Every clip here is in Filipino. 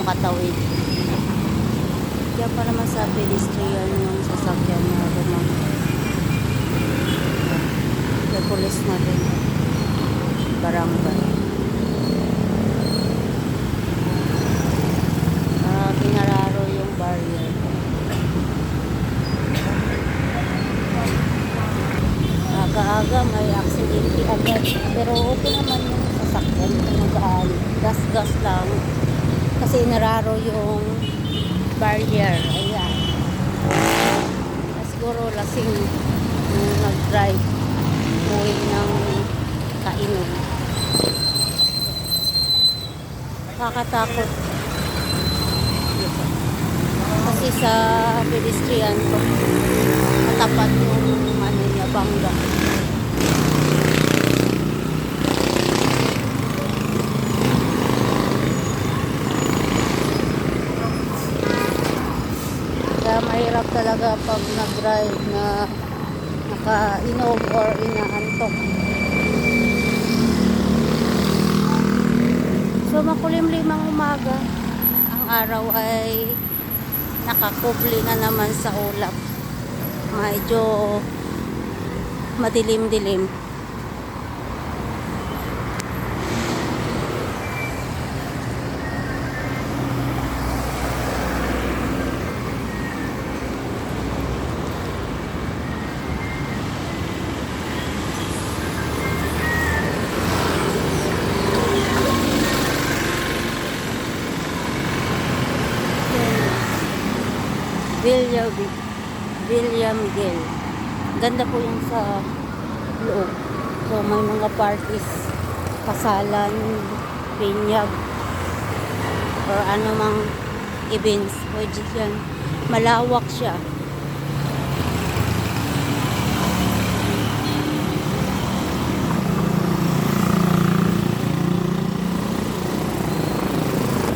makatawid. Diyan pa naman sa pedestrian yung sasakyan na lumang. May pulis na din. Barangay. Pinararo yung barrier. Aga-aga may aksidente agad. Pero okay naman yung sasakyan kung magaan. Gas-gas lang. Kasi inararo yung barrier. Ayan. Siguro lasing yung nag-drive. Uwi ng kainom. Kakatakot. Kasi sa pedestrian ko matapat yung ano niya, bangga. Kaya mahirap talaga pag nag-drive na nakainom or inaantok. So makulimlimang umaga, ang araw ay nakakubli na naman sa ulap. Medyo madilim-dilim. William Gill. Ganda po yung sa loob. So may mga parties, kasalan, binyag, or anumang events. Pwede yan. Malawak siya.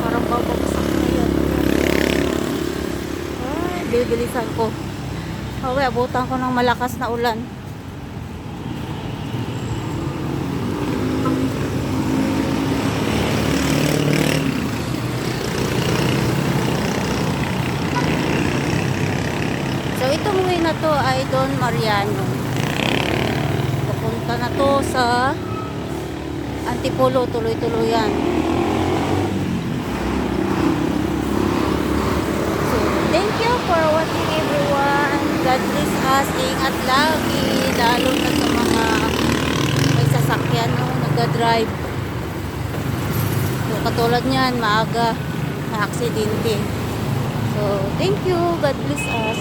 Parang babagsak na yan. Bibilisan ko. Okay, abutan ko ng malakas na ulan. So itong way na to ay Don Mariano. Papunta na to sa Antipolo, tuloy-tuloyan. Thank you for watching, everyone. God bless us. Ingat lagi. Lalo na sa mga may sasakyan no, nagda-drive. So, katulad niyan, maaga na aksidente. So, thank you. God bless us.